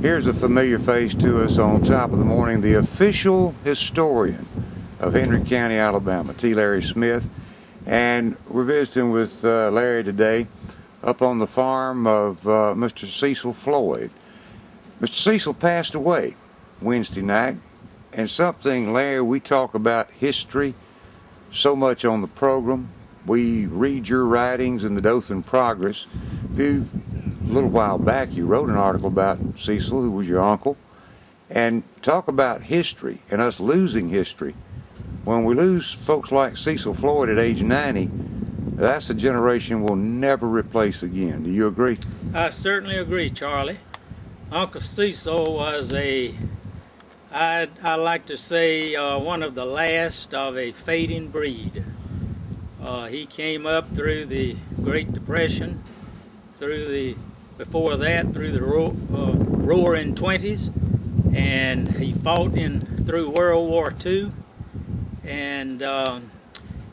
Here's a familiar face to us on top of the morning, the official historian of Henry County, Alabama, T. Larry Smith. And we're visiting with Larry today up on the farm of Mr. Cecil Floyd. Mr. Cecil passed away Wednesday night, and something, Larry, we talk about history so much on the program. We read your writings in the Dothan Progress. A little while back, you wrote an article about Cecil, who was your uncle, and talk about history and us losing history. When we lose folks like Cecil Floyd at age 90, that's a generation we'll never replace again. Do you agree? I certainly agree, Charlie. Uncle Cecil was I like to say, one of the last of a fading breed. He came up through the Great Depression, before that through the Roaring '20s, and he fought through World War II, and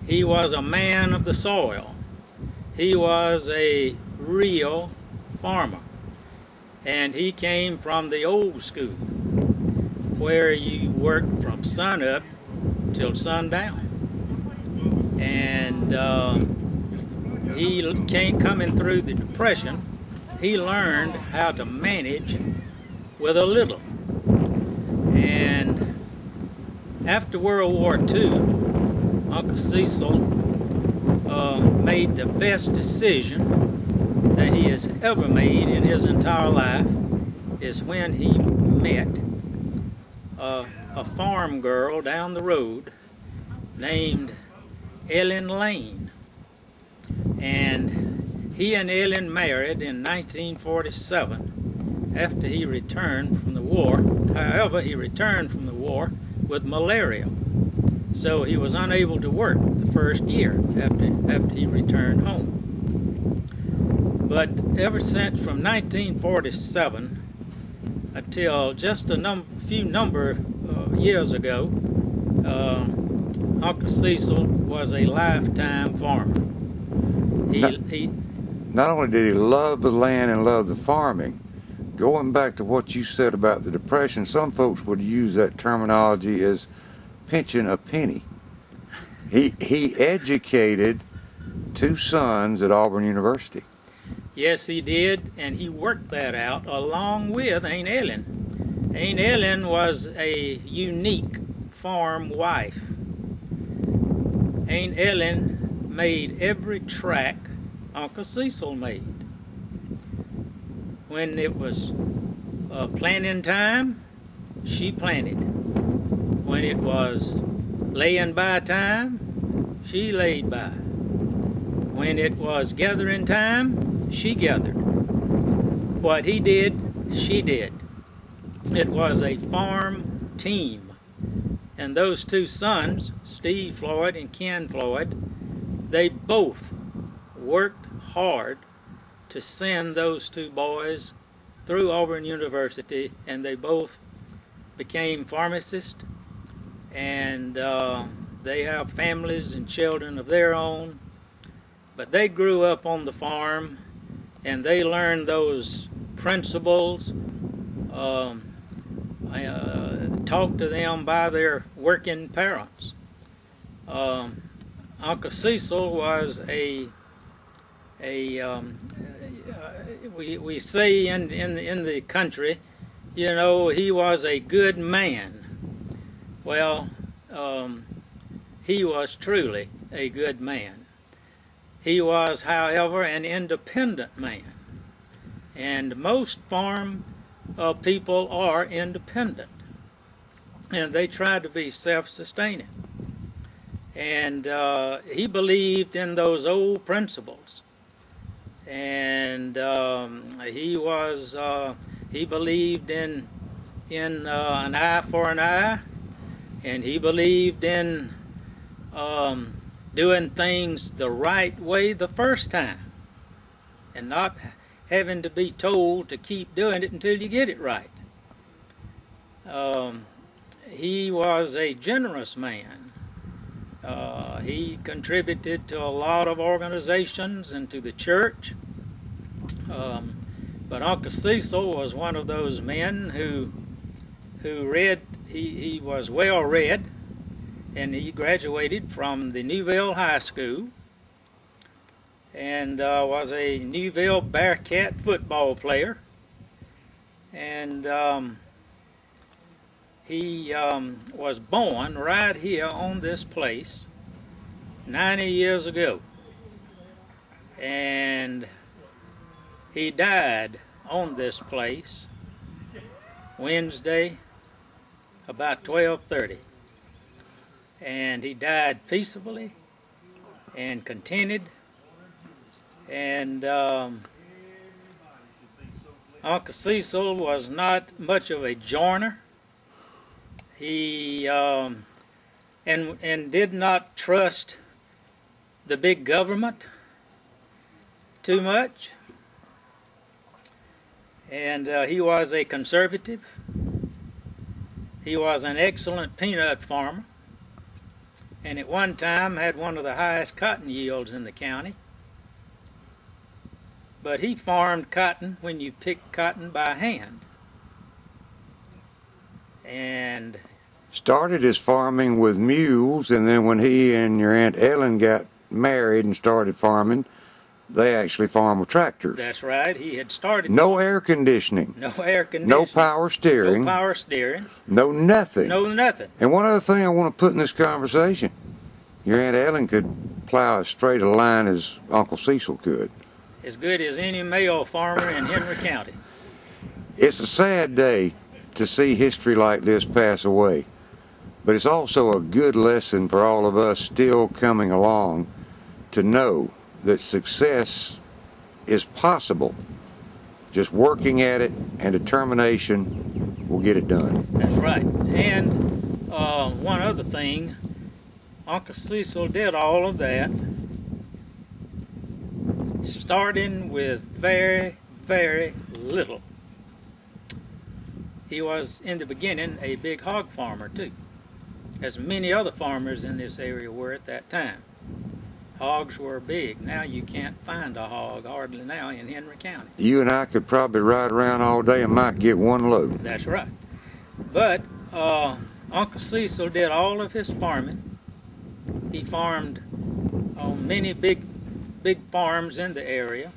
he was a man of the soil. He was a real farmer, and he came from the old school, where you worked from sun up till sundown. And he came coming through the Depression. He learned how to manage with a little. And after World War II, Uncle Cecil made the best decision that he has ever made in his entire life, is when he met a farm girl down the road named Ellen Lane. And he and Ellen married in 1947 after he returned from the war. However, he returned from the war with malaria, so he was unable to work the first year after he returned home. But ever since, from 1947 until just a few years ago, Uncle Cecil was a lifetime farmer. Not only did he love the land and love the farming, going back to what you said about the Depression, some folks would use that terminology as pinching a penny. He educated 2 sons at Auburn University. Yes, he did, and he worked that out along with Aunt Ellen. Aunt Ellen was a unique farm wife. Aunt Ellen made every track Uncle Cecil made. When it was planting time, she planted. When it was laying by time, she laid by. When it was gathering time, she gathered. What he did, she did. It was a farm team. And those 2 sons, Steve Floyd and Ken Floyd, they both worked hard to send those 2 boys through Auburn University, and they both became pharmacists, and they have families and children of their own. But they grew up on the farm, and they learned those principles, taught to them by their working parents. Uncle Cecil was we say in the country, you know, he was a good man. Well, he was truly a good man. He was, however, an independent man. And most farm people are independent, and they try to be self-sustaining. And he believed in those old principles. And he believed in an eye for an eye, and he believed in doing things the right way the first time, and not having to be told to keep doing it until you get it right. He was a generous man. He contributed to a lot of organizations and to the church. But Uncle Cecil was one of those men who read. He was well read, and he graduated from the Newville High School, and was a Newville Bearcat football player. And he was born right here on this place 90 years ago, and he died on this place Wednesday about 12:30, and he died peaceably and contented. And Uncle Cecil was not much of a joiner. He and did not trust the big government too much. And he was a conservative. He was an excellent peanut farmer, and at one time had one of the highest cotton yields in the county. But he farmed cotton when you pick cotton by hand. And started his farming with mules, and then when he and your Aunt Ellen got married and started farming, they actually farmed with tractors. That's right. He had started. No air conditioning. No air conditioning. No power steering. No power steering. No nothing. No nothing. And one other thing I want to put in this conversation, your Aunt Ellen could plow as straight a line as Uncle Cecil could. As good as any male farmer in Henry County. It's a sad day to see history like this pass away, but it's also a good lesson for all of us still coming along to know that success is possible. Just working at it and determination will get it done. That's right. And one other thing, Uncle Cecil did all of that starting with very, very little. He was, in the beginning, a big hog farmer, too, as many other farmers in this area were at that time. Hogs were big. Now you can't find a hog hardly now in Henry County. You and I could probably ride around all day and might get one load. That's right. But Uncle Cecil did all of his farming. He farmed on many big farms in the area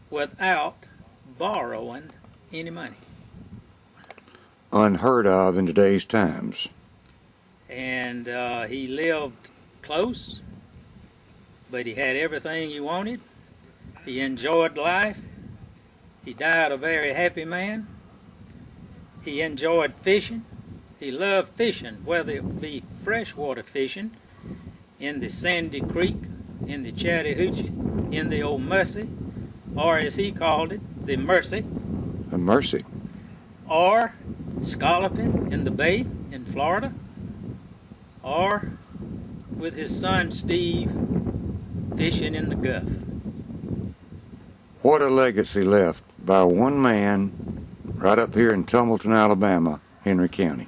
without borrowing any money. Unheard of in today's times. And he lived close, but he had everything he wanted. He enjoyed life. He died a very happy man. He enjoyed fishing. He loved fishing, whether it be freshwater fishing in the Sandy Creek, in the Chattahoochee, in the Old Mussey, or as he called it, the Mercy. The Mercy. Or scalloping in the bay in Florida, or with his son Steve fishing in the Gulf. What a legacy left by one man right up here in Tumbleton, Alabama, Henry County.